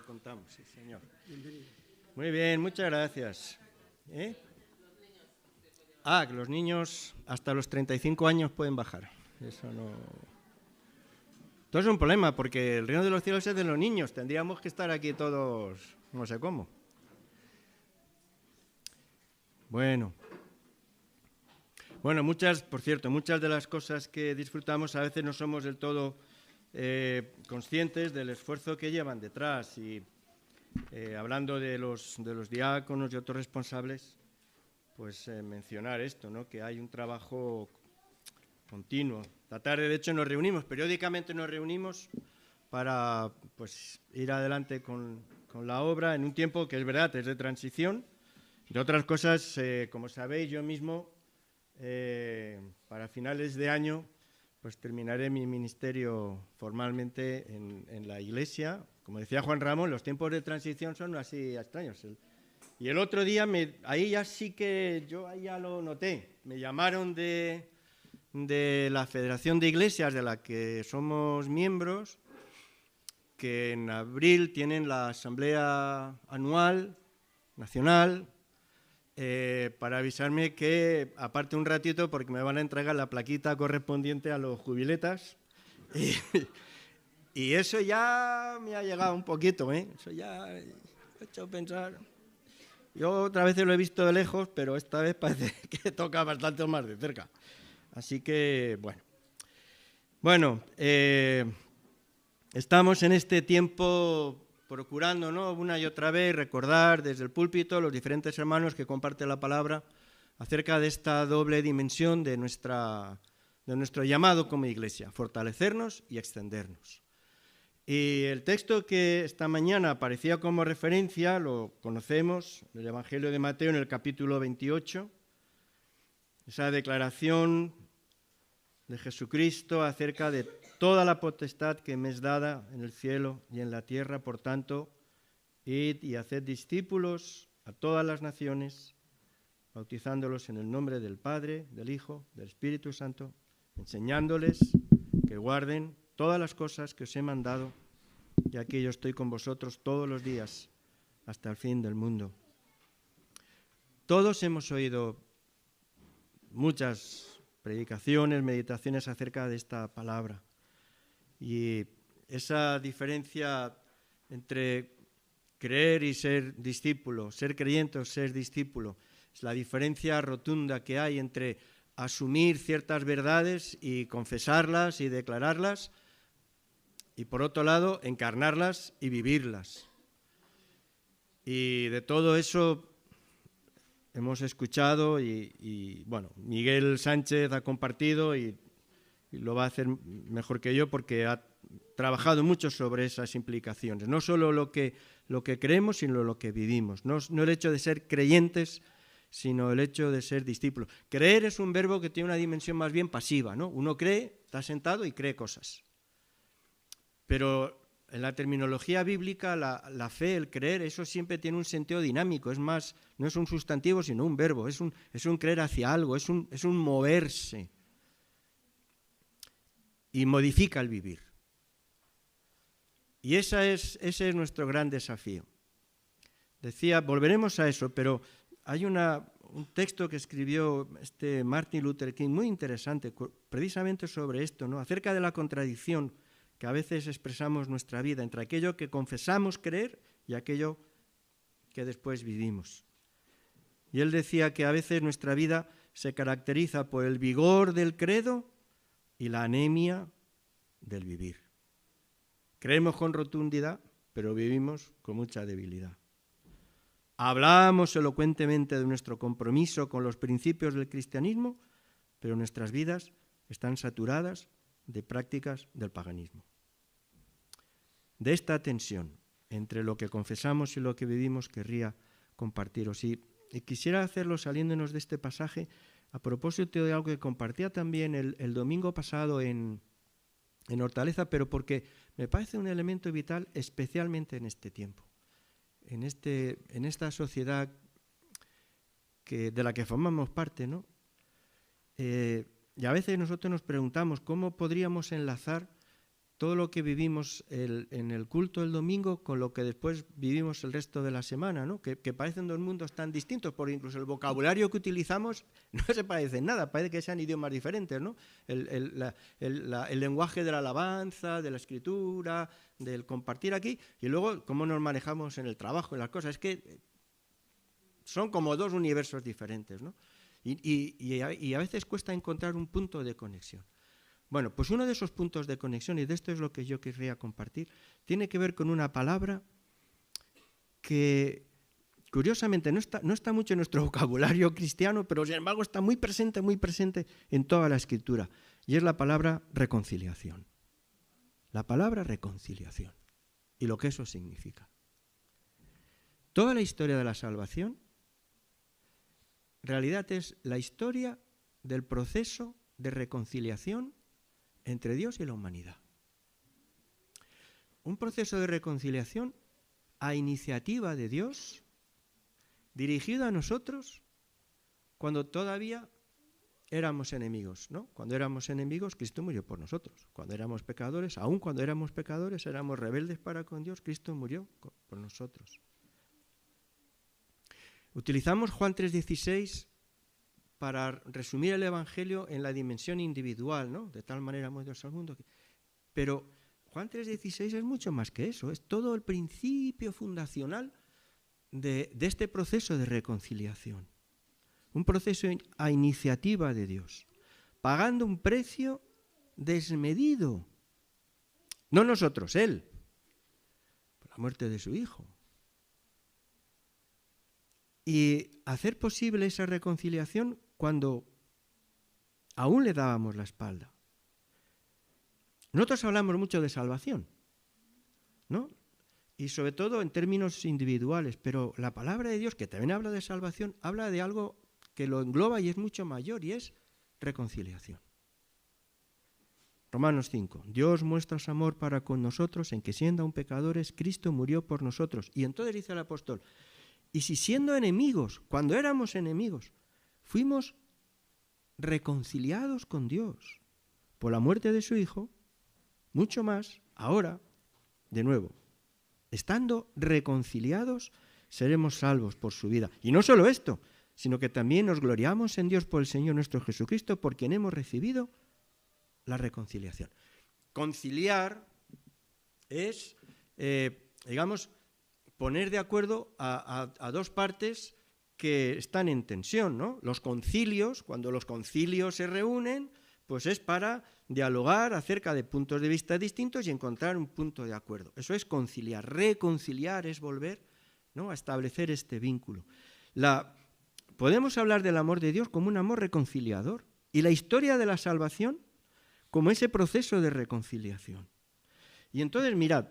contamos, sí, señor. Muy bien, muchas gracias. Que los niños hasta los 35 años pueden bajar. Eso no... Esto es un problema, porque el reino de los cielos es de los niños. Tendríamos que estar aquí todos, no sé cómo. Bueno, por cierto, muchas de las cosas que disfrutamos a veces no somos del todo conscientes del esfuerzo que llevan detrás. Y hablando de los diáconos y otros responsables, pues mencionar esto, ¿no? Que hay un trabajo continuo. Esta tarde, de hecho, periódicamente nos reunimos para pues, ir adelante con la obra en un tiempo que es verdad, es de transición. De otras cosas, como sabéis, yo mismo, para finales de año, pues terminaré mi ministerio formalmente en la Iglesia. Como decía Juan Ramón, los tiempos de transición son así extraños. Y el otro día, ahí ya sí que yo ahí ya lo noté. Me llamaron de la Federación de Iglesias de la que somos miembros, que en abril tienen la Asamblea Anual Nacional, para avisarme que aparte un ratito porque me van a entregar la plaquita correspondiente a los jubiletas y eso ya me ha llegado un poquito, eso ya me ha hecho pensar. Yo otras veces lo he visto de lejos, pero esta vez parece que toca bastante más de cerca. Así que, bueno, estamos en este tiempo procurando, ¿no?, una y otra vez recordar desde el púlpito los diferentes hermanos que comparten la palabra acerca de esta doble dimensión de nuestro llamado como iglesia, fortalecernos y extendernos. Y el texto que esta mañana aparecía como referencia lo conocemos, el Evangelio de Mateo en el capítulo 28, esa declaración de Jesucristo acerca de toda la potestad que me es dada en el cielo y en la tierra. Por tanto, id y haced discípulos a todas las naciones, bautizándolos en el nombre del Padre, del Hijo, del Espíritu Santo, enseñándoles que guarden todas las cosas que os he mandado, y aquí yo estoy con vosotros todos los días hasta el fin del mundo. Todos hemos oído muchas predicaciones, meditaciones acerca de esta palabra. Y esa diferencia entre creer y ser discípulo, ser creyente o ser discípulo, es la diferencia rotunda que hay entre asumir ciertas verdades y confesarlas y declararlas, y por otro lado, encarnarlas y vivirlas. Y de todo eso hemos escuchado y Miguel Sánchez ha compartido y lo va a hacer mejor que yo porque ha trabajado mucho sobre esas implicaciones. No solo lo que creemos, sino lo que vivimos. No el hecho de ser creyentes, sino el hecho de ser discípulos. Creer es un verbo que tiene una dimensión más bien pasiva, ¿no? Uno cree, está sentado y cree cosas. Pero en la terminología bíblica, la fe, el creer, eso siempre tiene un sentido dinámico. Es más, no es un sustantivo, sino un verbo. Es un creer hacia algo, es un moverse. Y modifica el vivir. Y ese es nuestro gran desafío. Decía, volveremos a eso, pero hay un texto que escribió Martin Luther King muy interesante, precisamente sobre esto, ¿no?, acerca de la contradicción que a veces expresamos nuestra vida entre aquello que confesamos creer y aquello que después vivimos. Y él decía que a veces nuestra vida se caracteriza por el vigor del credo y la anemia del vivir. Creemos con rotundidad, pero vivimos con mucha debilidad. Hablamos elocuentemente de nuestro compromiso con los principios del cristianismo, pero nuestras vidas están saturadas de prácticas del paganismo. De esta tensión entre lo que confesamos y lo que vivimos querría compartiros. Y quisiera hacerlo saliéndonos de este pasaje a propósito de algo que compartía también el domingo pasado en Hortaleza, pero porque me parece un elemento vital especialmente en este tiempo, en esta sociedad de la que formamos parte, ¿no? Y a veces nosotros nos preguntamos cómo podríamos enlazar todo lo que vivimos en el culto del domingo con lo que después vivimos el resto de la semana, ¿no? Que parecen dos mundos tan distintos, porque incluso el vocabulario que utilizamos no se parece en nada, parece que sean idiomas diferentes, ¿no? El lenguaje de la alabanza, de la escritura, del compartir aquí, y luego cómo nos manejamos en el trabajo, en las cosas. Es que son como dos universos diferentes, ¿no? Y a veces cuesta encontrar un punto de conexión. Bueno, pues uno de esos puntos de conexión, y de esto es lo que yo querría compartir, tiene que ver con una palabra que curiosamente no está mucho en nuestro vocabulario cristiano, pero sin embargo está muy presente en toda la Escritura, y es la palabra reconciliación. La palabra reconciliación y lo que eso significa. Toda la historia de la salvación en realidad es la historia del proceso de reconciliación entre Dios y la humanidad. Un proceso de reconciliación a iniciativa de Dios, dirigido a nosotros cuando todavía éramos enemigos, ¿no? Cuando éramos enemigos, Cristo murió por nosotros. Cuando éramos pecadores, aun cuando éramos pecadores, éramos rebeldes para con Dios, Cristo murió por nosotros. Utilizamos Juan 3:16 para resumir el Evangelio en la dimensión individual, ¿no? De tal manera amó Dios al mundo. Pero Juan 3:16 es mucho más que eso, es todo el principio fundacional de este proceso de reconciliación. Un proceso a iniciativa de Dios, pagando un precio desmedido. No nosotros, Él, por la muerte de su Hijo. Y hacer posible esa reconciliación cuando aún le dábamos la espalda. Nosotros hablamos mucho de salvación, ¿no? Y sobre todo en términos individuales, pero la palabra de Dios, que también habla de salvación, habla de algo que lo engloba y es mucho mayor, y es reconciliación. Romanos 5. Dios muestra su amor para con nosotros en que siendo aún pecadores, Cristo murió por nosotros. Y entonces dice el apóstol, y si siendo enemigos, cuando éramos enemigos, fuimos reconciliados con Dios por la muerte de su Hijo, mucho más, ahora, de nuevo, estando reconciliados, seremos salvos por su vida. Y no solo esto, sino que también nos gloriamos en Dios por el Señor nuestro Jesucristo, por quien hemos recibido la reconciliación. Conciliar es, digamos, poner de acuerdo a dos partes que están en tensión, ¿no? Los concilios, cuando los concilios se reúnen, pues es para dialogar acerca de puntos de vista distintos y encontrar un punto de acuerdo. Eso es conciliar. Reconciliar es volver, ¿no?, a establecer este vínculo. Podemos hablar del amor de Dios como un amor reconciliador y la historia de la salvación como ese proceso de reconciliación. Y entonces, mirad,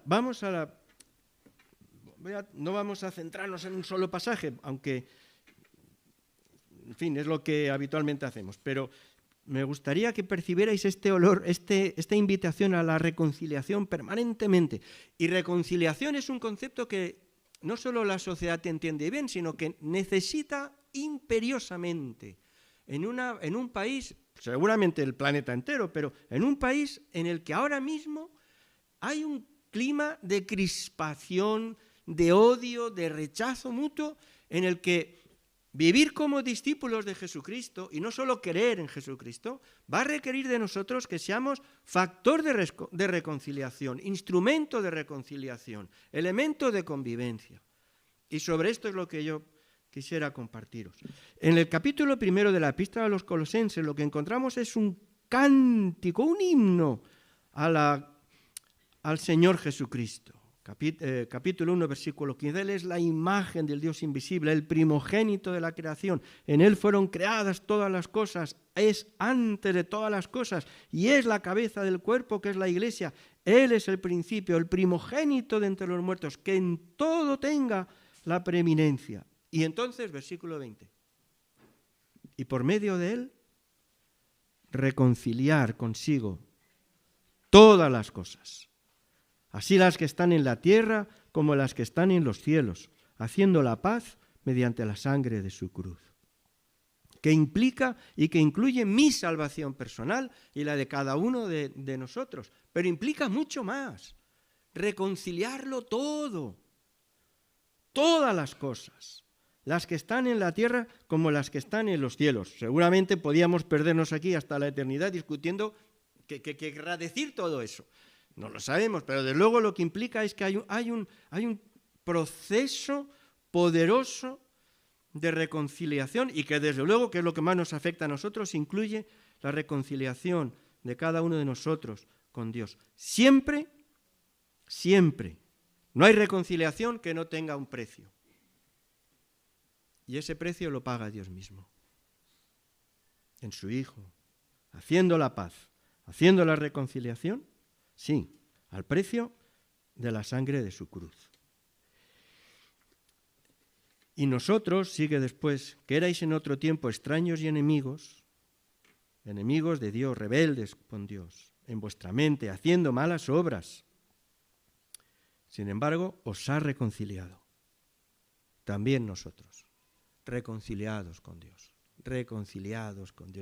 no vamos a centrarnos en un solo pasaje, aunque, en fin, es lo que habitualmente hacemos, pero me gustaría que percibierais este olor, esta invitación a la reconciliación permanentemente. Y reconciliación es un concepto que no solo la sociedad entiende bien, sino que necesita imperiosamente en un país, seguramente el planeta entero, pero en un país en el que ahora mismo hay un clima de crispación, de odio, de rechazo mutuo, en el que vivir como discípulos de Jesucristo, y no solo creer en Jesucristo, va a requerir de nosotros que seamos factor de reconciliación, instrumento de reconciliación, elemento de convivencia. Y sobre esto es lo que yo quisiera compartiros. En el capítulo 1 de la Epístola a los Colosenses lo que encontramos es un cántico, un himno al Señor Jesucristo. Capítulo 1, versículo 15. Él es la imagen del Dios invisible, el primogénito de la creación. En Él fueron creadas todas las cosas, es antes de todas las cosas y es la cabeza del cuerpo que es la Iglesia. Él es el principio, el primogénito de entre los muertos, que en todo tenga la preeminencia. Y entonces, versículo 20. Y por medio de Él, reconciliar consigo todas las cosas, así las que están en la tierra como las que están en los cielos, haciendo la paz mediante la sangre de su cruz. que implica y que incluye mi salvación personal y la de cada uno de nosotros, pero implica mucho más, reconciliarlo todo, todas las cosas, las que están en la tierra como las que están en los cielos. Seguramente podíamos perdernos aquí hasta la eternidad discutiendo qué querrá decir todo eso. No lo sabemos, pero desde luego lo que implica es que hay un proceso poderoso de reconciliación y que desde luego, que es lo que más nos afecta a nosotros, incluye la reconciliación de cada uno de nosotros con Dios. Siempre, siempre. No hay reconciliación que no tenga un precio. Y ese precio lo paga Dios mismo. En su Hijo, haciendo la paz, haciendo la reconciliación, sí, al precio de la sangre de su cruz. Y nosotros, sigue después, que erais en otro tiempo extraños y enemigos de Dios, rebeldes con Dios, en vuestra mente, haciendo malas obras. Sin embargo, os ha reconciliado. También nosotros, reconciliados con Dios,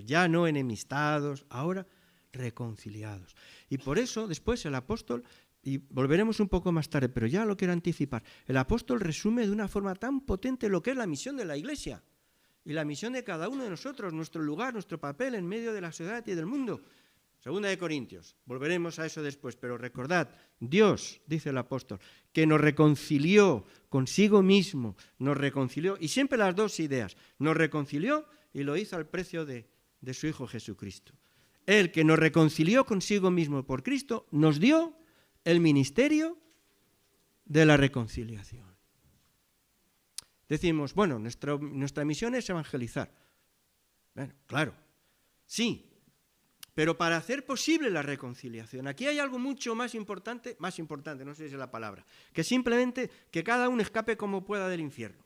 ya no enemistados, ahora reconciliados. Y por eso después el apóstol, y volveremos un poco más tarde, pero ya lo quiero anticipar, el apóstol resume de una forma tan potente lo que es la misión de la Iglesia y la misión de cada uno de nosotros, nuestro lugar, nuestro papel en medio de la sociedad y del mundo. Segunda de Corintios, volveremos a eso después, pero recordad, Dios, dice el apóstol, que nos reconcilió consigo mismo, nos reconcilió, y siempre las dos ideas, nos reconcilió y lo hizo al precio de su Hijo Jesucristo. Él que nos reconcilió consigo mismo por Cristo, nos dio el ministerio de la reconciliación. Decimos, bueno, nuestra misión es evangelizar. Bueno, claro, sí, pero para hacer posible la reconciliación, aquí hay algo mucho más importante, no sé si es la palabra, que simplemente que cada uno escape como pueda del infierno.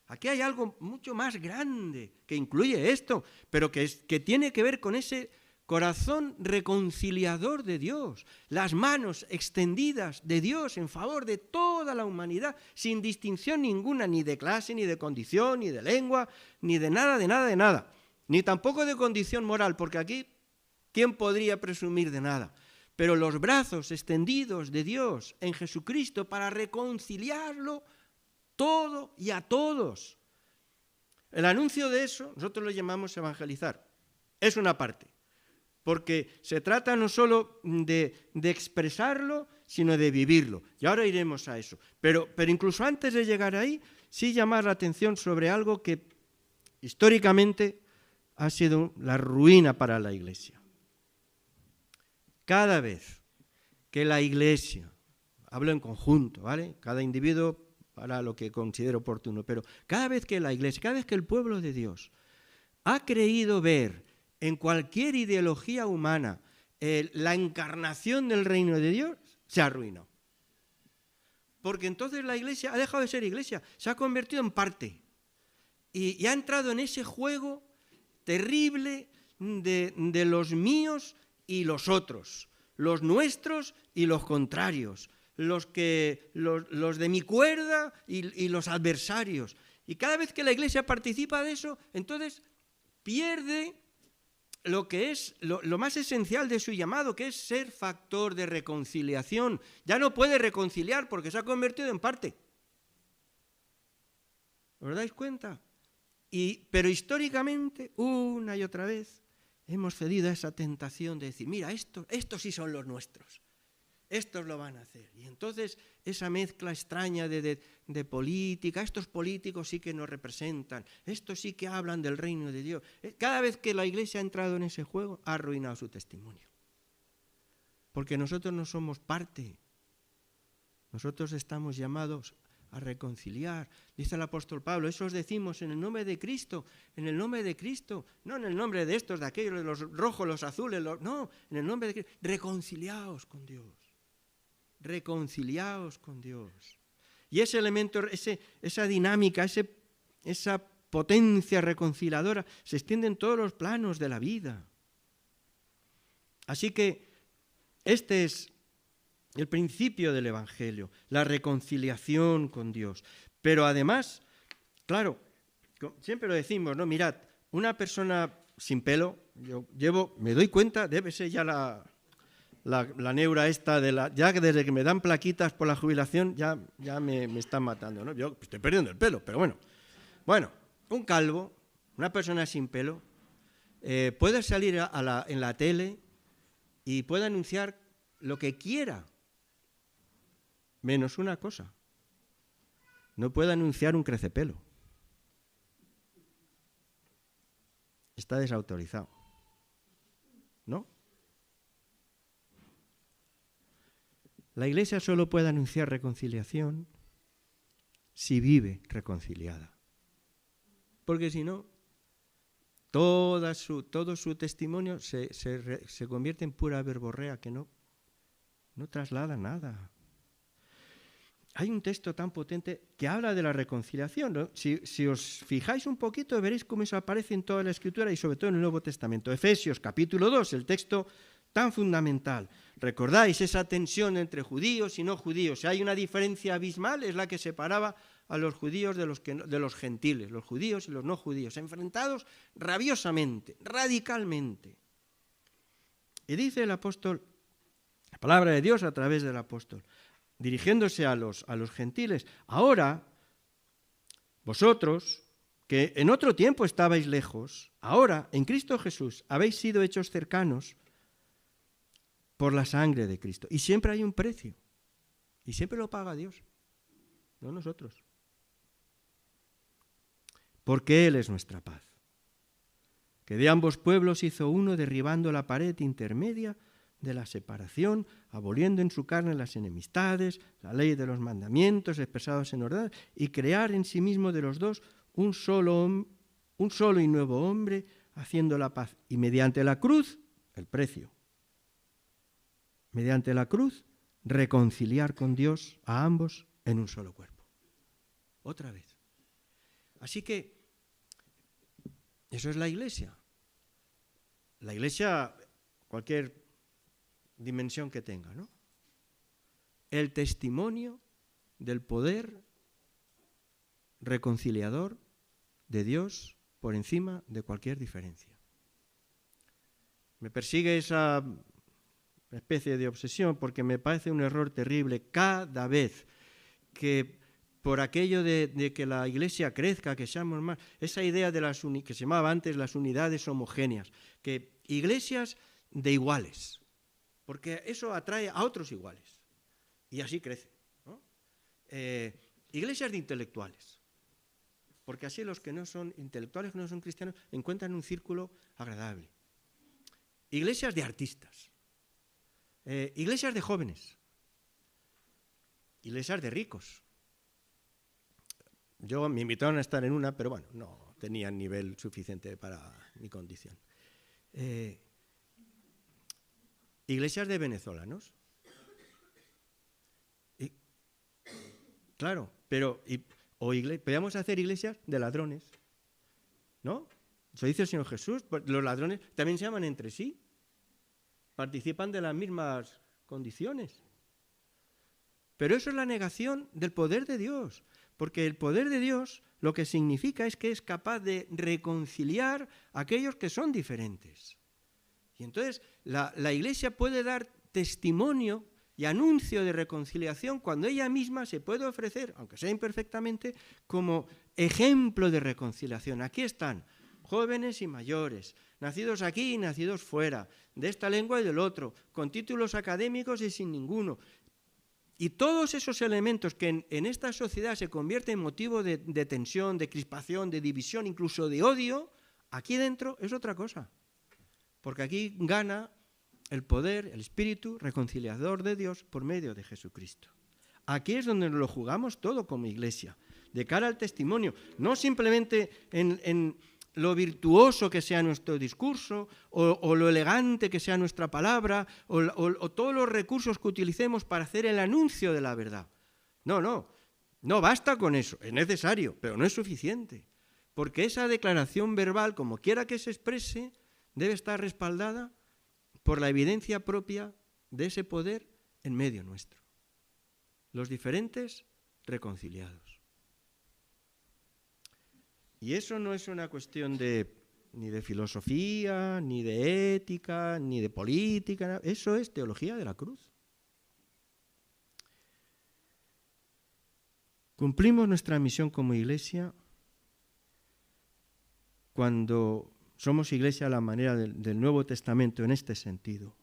Aquí hay algo mucho más grande que incluye esto, pero que tiene que ver con ese corazón reconciliador de Dios, las manos extendidas de Dios en favor de toda la humanidad, sin distinción ninguna, ni de clase, ni de condición, ni de lengua, ni de nada, ni tampoco de condición moral, porque aquí, ¿quién podría presumir de nada? Pero los brazos extendidos de Dios en Jesucristo para reconciliarlo todo y a todos. El anuncio de eso, nosotros lo llamamos evangelizar, es una parte. Porque se trata no solo de expresarlo, sino de vivirlo. Y ahora iremos a eso. Pero incluso antes de llegar ahí, sí llamar la atención sobre algo que históricamente ha sido la ruina para la Iglesia. Cada vez que la Iglesia, hablo en conjunto, ¿vale? Cada individuo hará lo que considere oportuno, pero cada vez que la Iglesia, cada vez que el pueblo de Dios ha creído ver en cualquier ideología humana la encarnación del reino de Dios, se arruinó. Porque entonces la Iglesia ha dejado de ser Iglesia, se ha convertido en parte y ha entrado en ese juego terrible de los míos y los otros, los nuestros y los contrarios, los de mi cuerda y los adversarios. Y cada vez que la Iglesia participa de eso, entonces pierde lo que es lo más esencial de su llamado, que es ser factor de reconciliación. Ya no puede reconciliar porque se ha convertido en parte. ¿Os dais cuenta? Pero históricamente, una y otra vez, hemos cedido a esa tentación de decir, mira, estos sí son los nuestros, estos lo van a hacer. Y entonces esa mezcla extraña de política, estos políticos sí que nos representan, estos sí que hablan del reino de Dios. Cada vez que la Iglesia ha entrado en ese juego, ha arruinado su testimonio. Porque nosotros no somos parte, nosotros estamos llamados a reconciliar. Dice el apóstol Pablo, eso os decimos en el nombre de Cristo, no en el nombre de estos, de aquellos, de los rojos, los azules, no, en el nombre de Cristo. Reconciliaos con Dios. Reconciliaos con Dios. Y ese elemento, esa dinámica, esa potencia reconciliadora se extiende en todos los planos de la vida. Así que este es el principio del Evangelio, la reconciliación con Dios. Pero además, claro, siempre lo decimos, ¿no? Mirad, una persona sin pelo, me doy cuenta, debe ser ya la neura esta, ya que desde que me dan plaquitas por la jubilación, ya me están matando, ¿no? Yo estoy perdiendo el pelo, pero bueno. Bueno, un calvo, una persona sin pelo, puede salir en la tele y puede anunciar lo que quiera, menos una cosa. No puede anunciar un crecepelo. Está desautorizado. ¿No? La Iglesia solo puede anunciar reconciliación si vive reconciliada. Porque si no, todo su testimonio se convierte en pura verborrea que no traslada nada. Hay un texto tan potente que habla de la reconciliación, ¿no? Si os fijáis un poquito, veréis cómo eso aparece en toda la Escritura y sobre todo en el Nuevo Testamento. Efesios, capítulo 2, el texto tan fundamental. ¿Recordáis esa tensión entre judíos y no judíos? Si hay una diferencia abismal, es la que separaba a los judíos de los gentiles, los judíos y los no judíos, enfrentados rabiosamente, radicalmente. Y dice el apóstol, la palabra de Dios a través del apóstol, dirigiéndose a los gentiles, ahora vosotros, que en otro tiempo estabais lejos, ahora en Cristo Jesús habéis sido hechos cercanos por la sangre de Cristo. Y siempre hay un precio, y siempre lo paga Dios, no nosotros. Porque Él es nuestra paz, que de ambos pueblos hizo uno derribando la pared intermedia de la separación, aboliendo en su carne las enemistades, la ley de los mandamientos expresados en orden, y crear en sí mismo de los dos un solo y nuevo hombre, haciendo la paz. Y mediante la cruz, el precio, mediante la cruz, reconciliar con Dios a ambos en un solo cuerpo. Otra vez. Así que eso es la Iglesia. La Iglesia, cualquier dimensión que tenga, ¿no? El testimonio del poder reconciliador de Dios por encima de cualquier diferencia. Me persigue esa especie de obsesión porque me parece un error terrible cada vez que por aquello de que la Iglesia crezca, que seamos más, esa idea de que se llamaba antes las unidades homogéneas, que iglesias de iguales, porque eso atrae a otros iguales y así crece, ¿no? Iglesias de intelectuales, porque así los que no son intelectuales, que no son cristianos, encuentran un círculo agradable. Iglesias de artistas, iglesias de jóvenes, iglesias de ricos. Me invitaron a estar en una, pero bueno, no tenía nivel suficiente para mi condición. Iglesias de venezolanos. Claro, pero podríamos hacer iglesias de ladrones, ¿no? Eso dice el Señor Jesús. Los ladrones también se aman entre sí, participan de las mismas condiciones. Pero eso es la negación del poder de Dios, porque el poder de Dios lo que significa es que es capaz de reconciliar a aquellos que son diferentes. Y entonces la Iglesia puede dar testimonio y anuncio de reconciliación cuando ella misma se puede ofrecer, aunque sea imperfectamente, como ejemplo de reconciliación. Aquí están jóvenes y mayores, nacidos aquí y nacidos fuera, de esta lengua y del otro, con títulos académicos y sin ninguno. Y todos esos elementos que en esta sociedad se convierten en motivo de tensión, de crispación, de división, incluso de odio, aquí dentro es otra cosa. Porque aquí gana el poder, el espíritu reconciliador de Dios por medio de Jesucristo. Aquí es donde nos lo jugamos todo como Iglesia, de cara al testimonio, no simplemente en lo virtuoso que sea nuestro discurso, o lo elegante que sea nuestra palabra, o todos los recursos que utilicemos para hacer el anuncio de la verdad. No basta con eso, es necesario, pero no es suficiente, porque esa declaración verbal, como quiera que se exprese, debe estar respaldada por la evidencia propia de ese poder en medio nuestro. Los diferentes reconciliados. Y eso no es una cuestión de ni de filosofía, ni de ética, ni de política. Eso es teología de la cruz. Cumplimos nuestra misión como iglesia cuando somos iglesia a la manera del Nuevo Testamento en este sentido.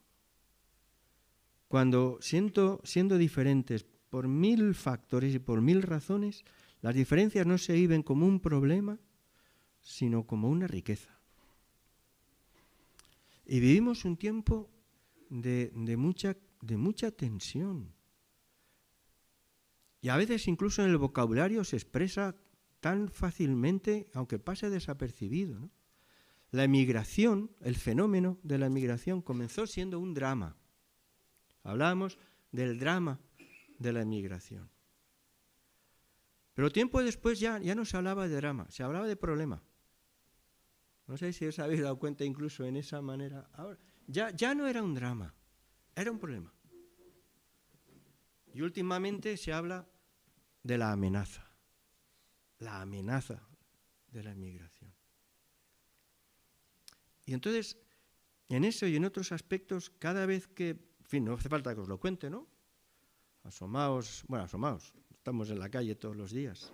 Cuando siendo diferentes por 1000 factores y por 1000 razones, las diferencias no se viven como un problema, sino como una riqueza. Y vivimos un tiempo de mucha tensión. Y a veces incluso en el vocabulario se expresa tan fácilmente, aunque pase desapercibido, ¿no? La emigración, el fenómeno de la emigración comenzó siendo un drama. Hablábamos del drama de la emigración. Pero tiempo después ya no se hablaba de drama, se hablaba de problema. No sé si os habéis dado cuenta incluso en esa manera. Ahora, ya no era un drama, era un problema. Y últimamente se habla de la amenaza de la emigración. Y entonces, en eso y en otros aspectos, cada vez que, en fin, no hace falta que os lo cuente, ¿no? Asomaos, estamos en la calle todos los días.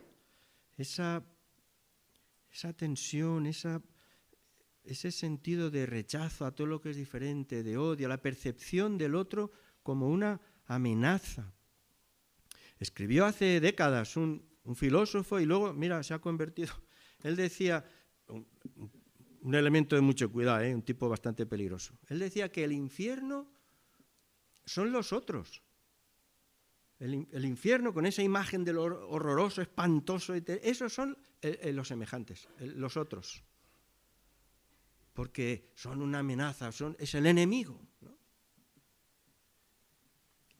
Esa tensión, ese sentido de rechazo a todo lo que es diferente, de odio, la percepción del otro como una amenaza. Escribió hace décadas un filósofo y luego, mira, se ha convertido. Él decía, un elemento de mucho cuidado, un tipo bastante peligroso. Él decía que el infierno son los otros. El infierno, con esa imagen de lo horroroso, espantoso, esos son los semejantes, los otros. Porque son una amenaza, es el enemigo, ¿no?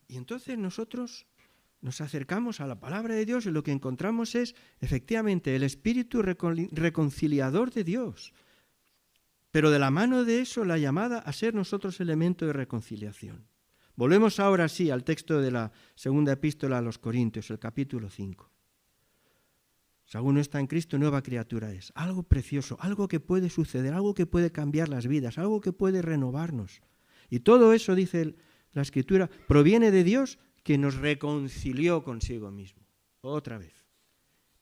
Y entonces nosotros nos acercamos a la palabra de Dios y lo que encontramos es, efectivamente, el espíritu reconciliador de Dios. Pero de la mano de eso, la llamada a ser nosotros elemento de reconciliación. Volvemos ahora sí al texto de la segunda epístola a los Corintios, el capítulo 5. Si alguno está en Cristo, nueva criatura es. Algo precioso, algo que puede suceder, algo que puede cambiar las vidas, algo que puede renovarnos. Y todo eso, dice la Escritura, proviene de Dios que nos reconcilió consigo mismo. Otra vez.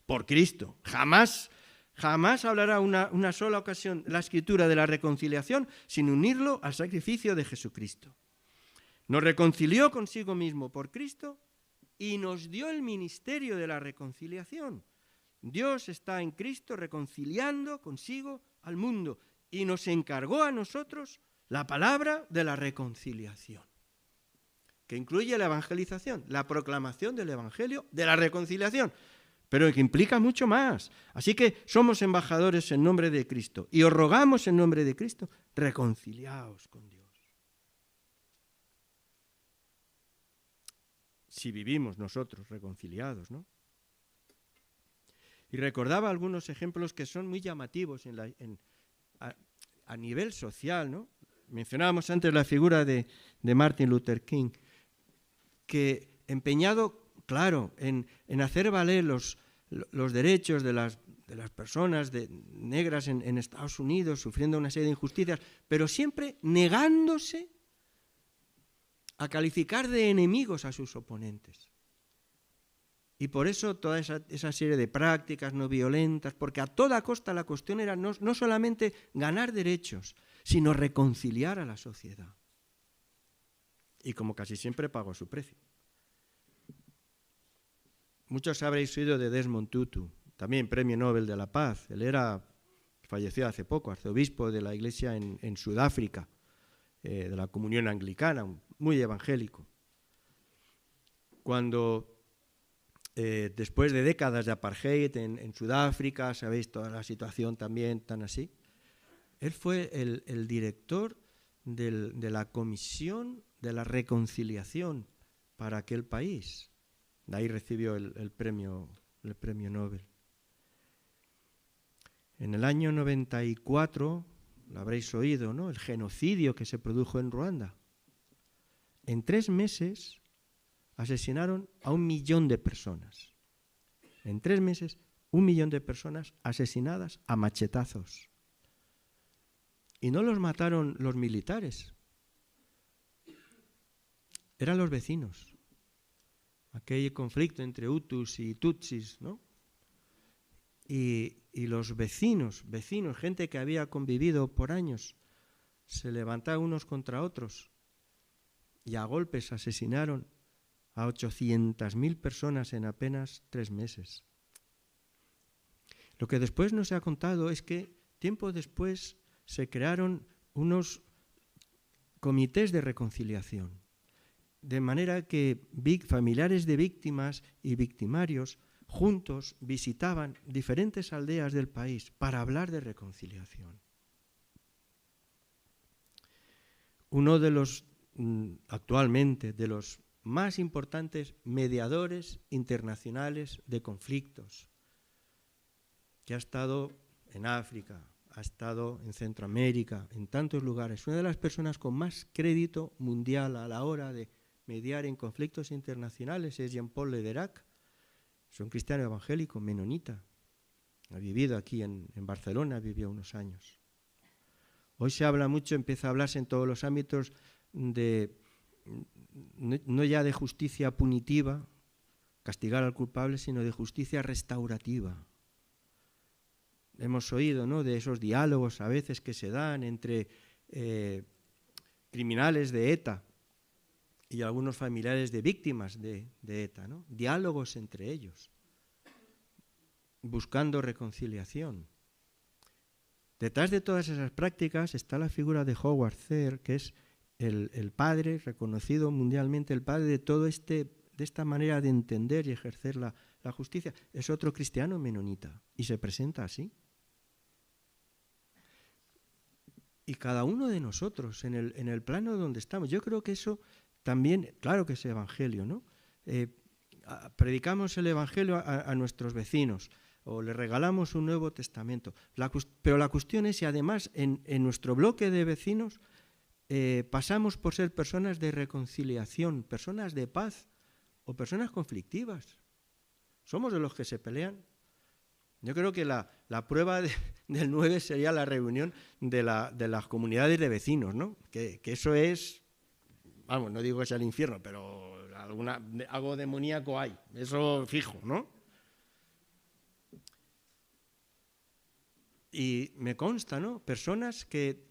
Por Cristo. Jamás hablará una sola ocasión la Escritura de la reconciliación sin unirlo al sacrificio de Jesucristo. Nos reconcilió consigo mismo por Cristo y nos dio el ministerio de la reconciliación. Dios está en Cristo reconciliando consigo al mundo y nos encargó a nosotros la palabra de la reconciliación, que incluye la evangelización, la proclamación del evangelio de la reconciliación, pero que implica mucho más. Así que somos embajadores en nombre de Cristo y os rogamos en nombre de Cristo, reconciliaos con Dios. Si vivimos nosotros reconciliados, ¿no? Y recordaba algunos ejemplos que son muy llamativos a nivel social, ¿no? Mencionábamos antes la figura de Martin Luther King, que empeñado, claro, en hacer valer los derechos de las personas negras en Estados Unidos, sufriendo una serie de injusticias, pero siempre negándose a calificar de enemigos a sus oponentes. Y por eso toda esa serie de prácticas no violentas, porque a toda costa la cuestión era no solamente ganar derechos, sino reconciliar a la sociedad. Y como casi siempre pagó su precio. Muchos habréis oído de Desmond Tutu, también Premio Nobel de la Paz. Él falleció hace poco, arzobispo de la iglesia en Sudáfrica, de la comunión anglicana, muy evangélico. Cuando después de décadas de apartheid en Sudáfrica, sabéis toda la situación también tan así, él fue el director de la Comisión de la Reconciliación para aquel país. De ahí recibió el premio Nobel. En el año 94, lo habréis oído, ¿no? El genocidio que se produjo en Ruanda. En 3 meses asesinaron a 1 millón de personas. En 3 meses, 1 millón de personas asesinadas a machetazos. Y no los mataron los militares, eran los vecinos. Aquel conflicto entre Hutus y Tutsis, ¿no? Y los vecinos, gente que había convivido por años, se levantaron unos contra otros y a golpes asesinaron a 800.000 personas en apenas 3 meses. Lo que después no se ha contado es que tiempo después se crearon unos comités de reconciliación, de manera que familiares de víctimas y victimarios juntos visitaban diferentes aldeas del país para hablar de reconciliación. Uno de los, actualmente, de los más importantes mediadores internacionales de conflictos, que ha estado en África, ha estado en Centroamérica, en tantos lugares. Una de las personas con más crédito mundial a la hora de mediar en conflictos internacionales es Jean-Paul Lederac. Es un cristiano evangélico, menonita. Ha vivido aquí en Barcelona, vivió unos años. Hoy se habla mucho, empieza a hablarse en todos los ámbitos de, no ya de justicia punitiva, castigar al culpable, sino de justicia restaurativa. Hemos oído, ¿no?, de esos diálogos a veces que se dan entre criminales de ETA y algunos familiares de víctimas de ETA, ¿no? Diálogos entre ellos, buscando reconciliación. Detrás de todas esas prácticas está la figura de Howard Thayer, que es el padre, reconocido mundialmente, el padre de todo de esta manera de entender y ejercer la justicia. Es otro cristiano menonita y se presenta así. Y cada uno de nosotros, en el plano donde estamos, yo creo que eso también, claro que es evangelio, ¿no? Predicamos el evangelio a nuestros vecinos o le regalamos un Nuevo Testamento. Pero la cuestión es si además en nuestro bloque de vecinos pasamos por ser personas de reconciliación, personas de paz o personas conflictivas. ¿Somos de los que se pelean? Yo creo que la prueba del 9 sería la reunión de las comunidades de vecinos, ¿no? Que eso es, vamos, no digo que sea el infierno, pero algo demoníaco hay, eso fijo, ¿no? Y me consta, ¿no?, personas que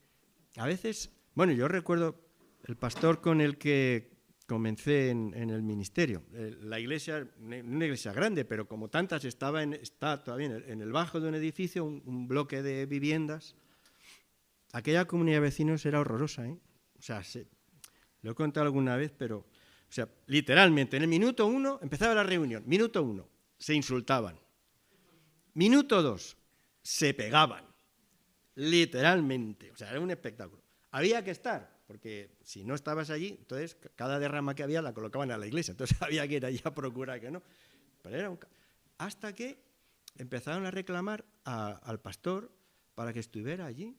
a veces, bueno, yo recuerdo el pastor con el que comencé en el ministerio. La iglesia, una iglesia grande, pero como tantas está todavía en el bajo de un edificio, un bloque de viviendas. Aquella comunidad de vecinos era horrorosa, ¿eh? O sea, lo he contado alguna vez, pero, o sea, literalmente, en el minuto 1 empezaba la reunión, minuto 1, se insultaban. Minuto 2, se pegaban, literalmente, o sea, era un espectáculo. Había que estar, porque si no estabas allí, entonces cada derrama que había la colocaban a la iglesia, entonces había que ir allí a procurar que no. Pero era hasta que empezaron a reclamar al pastor para que estuviera allí.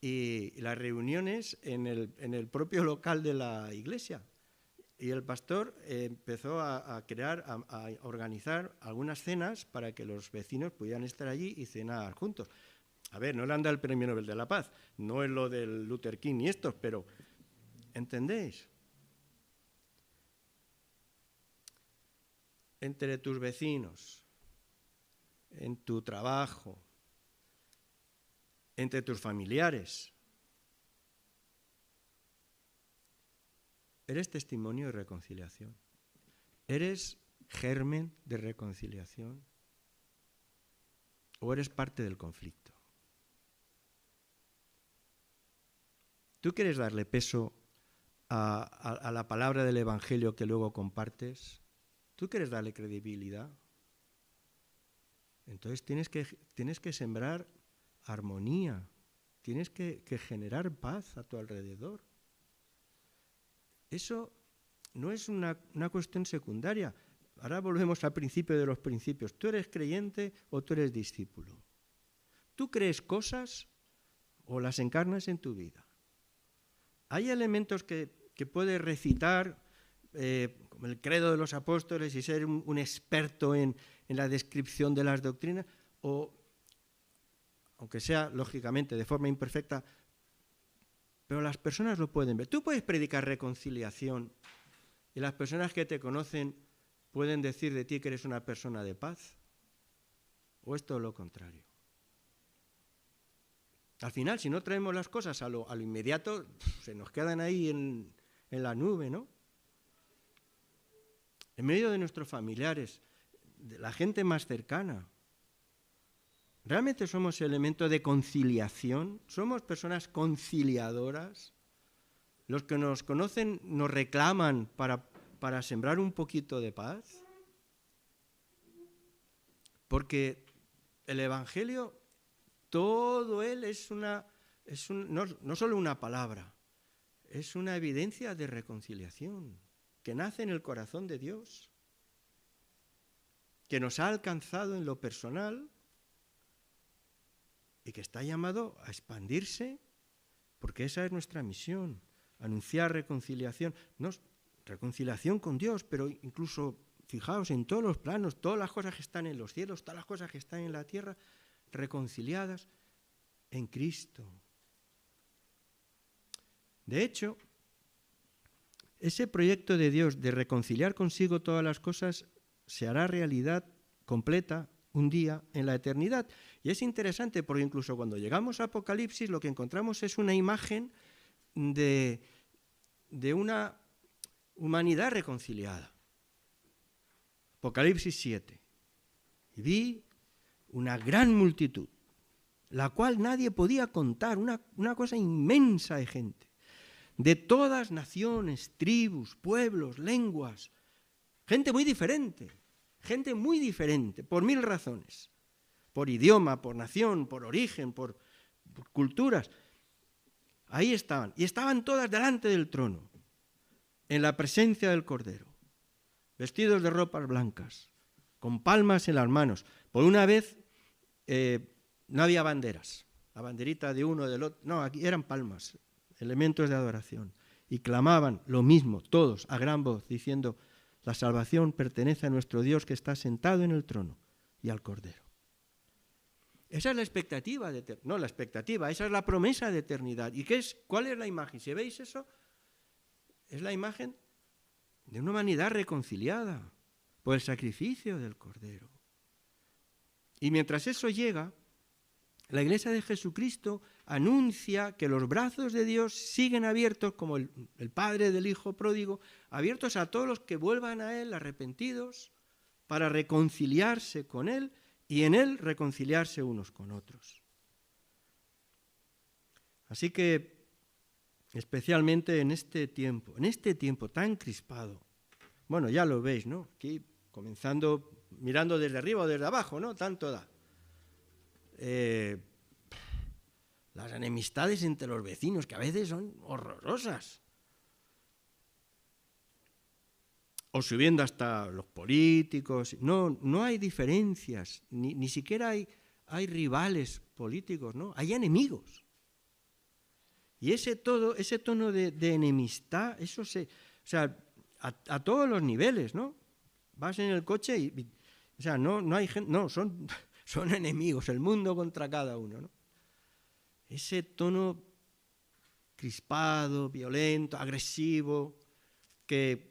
Y las reuniones en el propio local de la iglesia. Y el pastor empezó a organizar algunas cenas para que los vecinos pudieran estar allí y cenar juntos. A ver, no le han dado el Premio Nobel de la Paz, no es lo del Luther King ni estos, pero ¿entendéis? Entre tus vecinos, en tu trabajo, entre tus familiares, ¿eres testimonio de reconciliación? ¿Eres germen de reconciliación? ¿O eres parte del conflicto? ¿Tú quieres darle peso a la palabra del Evangelio que luego compartes? ¿Tú quieres darle credibilidad? Entonces tienes que sembrar armonía, tienes que generar paz a tu alrededor. Eso no es una cuestión secundaria. Ahora volvemos al principio de los principios. ¿Tú eres creyente o tú eres discípulo? ¿Tú crees cosas o las encarnas en tu vida? Hay elementos que puedes recitar, como el credo de los apóstoles y ser un experto en la descripción de las doctrinas, o aunque sea, lógicamente, de forma imperfecta, pero las personas lo pueden ver. Tú puedes predicar reconciliación y las personas que te conocen pueden decir de ti que eres una persona de paz, o es todo lo contrario. Al final, si no traemos las cosas a lo inmediato, se nos quedan ahí en la nube, ¿no? En medio de nuestros familiares, de la gente más cercana. ¿Realmente somos elemento de conciliación? ¿Somos personas conciliadoras? Los que nos conocen nos reclaman para sembrar un poquito de paz. Porque el Evangelio, todo él no solo una palabra, es una evidencia de reconciliación que nace en el corazón de Dios, que nos ha alcanzado en lo personal y que está llamado a expandirse, porque esa es nuestra misión, anunciar reconciliación, no, reconciliación con Dios, pero incluso, fijaos, en todos los planos, todas las cosas que están en los cielos, todas las cosas que están en la tierra, reconciliadas en Cristo. De hecho, ese proyecto de Dios de reconciliar consigo todas las cosas se hará realidad completa un día en la eternidad. Y es interesante porque incluso cuando llegamos a Apocalipsis lo que encontramos es una imagen de una humanidad reconciliada. Apocalipsis 7. Y vi una gran multitud, la cual nadie podía contar, una cosa inmensa de gente, de todas naciones, tribus, pueblos, lenguas, gente muy diferente, por 1000 razones, por idioma, por nación, por origen, por culturas. Ahí estaban, y estaban todas delante del trono, en la presencia del Cordero, vestidos de ropas blancas, con palmas en las manos. Por una vez no había banderas, la banderita de uno, del otro, no, aquí eran palmas, elementos de adoración, y clamaban lo mismo, todos, a gran voz, diciendo: la salvación pertenece a nuestro Dios que está sentado en el trono y al Cordero. Esa es la expectativa, esa es la promesa de eternidad. ¿Y cuál es la imagen? Si veis eso, es la imagen de una humanidad reconciliada por el sacrificio del Cordero. Y mientras eso llega, la Iglesia de Jesucristo anuncia que los brazos de Dios siguen abiertos, como el Padre del Hijo pródigo, abiertos a todos los que vuelvan a Él arrepentidos para reconciliarse con Él y en Él reconciliarse unos con otros. Así que, especialmente en este tiempo tan crispado, bueno, ya lo veis, ¿no? Aquí comenzando, mirando desde arriba o desde abajo, ¿no? Tanto da. Las enemistades entre los vecinos, que a veces son horrorosas. O subiendo hasta los políticos. No hay diferencias, ni siquiera hay rivales políticos, ¿no? Hay enemigos. Y ese tono de enemistad, eso a todos los niveles, ¿no? Vas en el coche y no hay gente, no, son enemigos, el mundo contra cada uno, ¿no? Ese tono crispado, violento, agresivo, que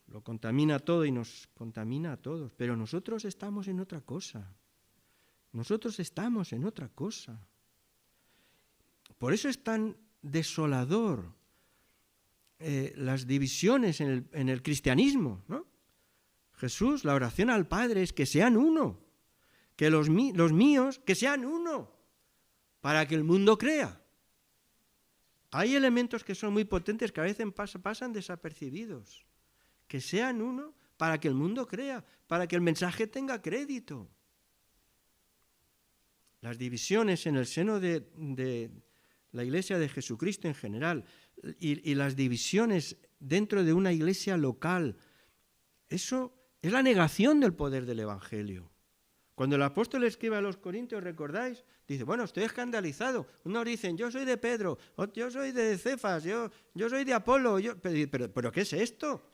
lo contamina todo y nos contamina a todos. Pero nosotros estamos en otra cosa. Por eso es tan desolador las divisiones en el cristianismo, ¿no? Jesús, la oración al Padre es que sean uno, que los míos, que sean uno, para que el mundo crea. Hay elementos que son muy potentes que a veces pasan desapercibidos. Que sean uno para que el mundo crea, para que el mensaje tenga crédito. Las divisiones en el seno de la Iglesia de Jesucristo en general y las divisiones dentro de una iglesia local, eso es la negación del poder del Evangelio. Cuando el apóstol escribe a los Corintios, ¿recordáis? Dice, bueno, estoy escandalizado. Unos dicen, yo soy de Pedro, yo soy de Cefas, yo soy de Apolo. ¿Pero qué es esto?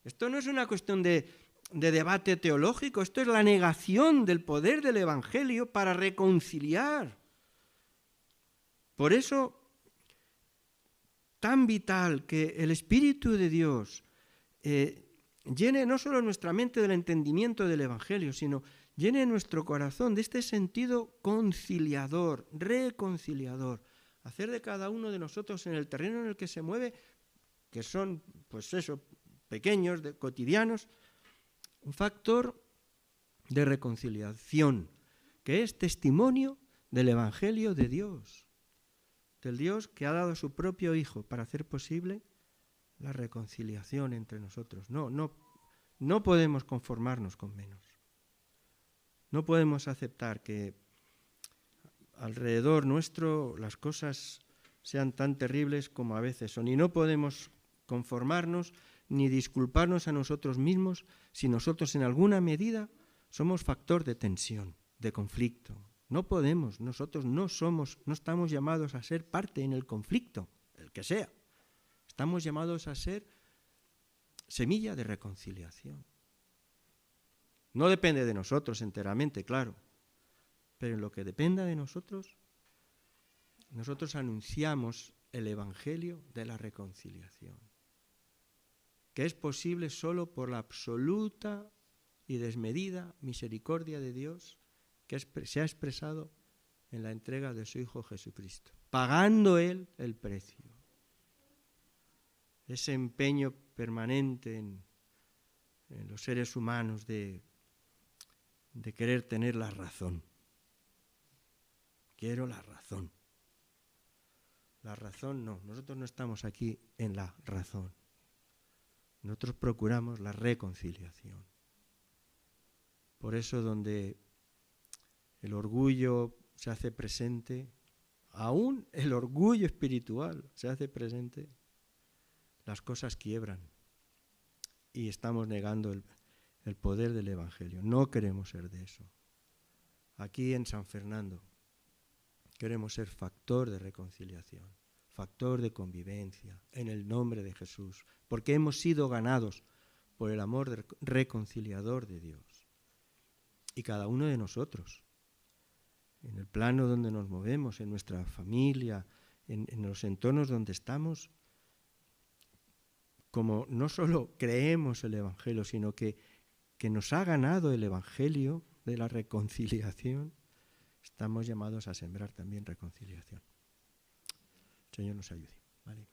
Esto no es una cuestión de debate teológico, esto es la negación del poder del Evangelio para reconciliar Por eso, tan vital que el Espíritu de Dios llene no solo nuestra mente del entendimiento del Evangelio, sino llene nuestro corazón de este sentido conciliador, reconciliador. Hacer de cada uno de nosotros en el terreno en el que se mueve, que son, pues eso, pequeños, cotidianos, un factor de reconciliación, que es testimonio del Evangelio de Dios, del Dios que ha dado a su propio Hijo para hacer posible la reconciliación entre nosotros. No podemos conformarnos con menos. No podemos aceptar que alrededor nuestro las cosas sean tan terribles como a veces son. Y no podemos conformarnos ni disculparnos a nosotros mismos si nosotros en alguna medida somos factor de tensión, de conflicto. No podemos, nosotros no estamos llamados a ser parte en el conflicto, el que sea. Estamos llamados a ser semilla de reconciliación. No depende de nosotros enteramente, claro, pero en lo que dependa de nosotros, nosotros anunciamos el Evangelio de la reconciliación, que es posible solo por la absoluta y desmedida misericordia de Dios que se ha expresado en la entrega de su Hijo Jesucristo, pagando Él el precio. Ese empeño permanente en los seres humanos de querer tener la razón. Quiero la razón. La razón no, nosotros no estamos aquí en la razón. Nosotros procuramos la reconciliación. Por eso donde el orgullo se hace presente, aún el orgullo espiritual se hace presente, las cosas quiebran y estamos negando el poder del Evangelio. No queremos ser de eso. Aquí en San Fernando queremos ser factor de reconciliación, factor de convivencia, en el nombre de Jesús, porque hemos sido ganados por el amor reconciliador de Dios. Y cada uno de nosotros, en el plano donde nos movemos, en nuestra familia, en los entornos donde estamos, como no solo creemos el Evangelio, sino que nos ha ganado el Evangelio de la reconciliación, estamos llamados a sembrar también reconciliación. El Señor nos ayude. ¿Vale?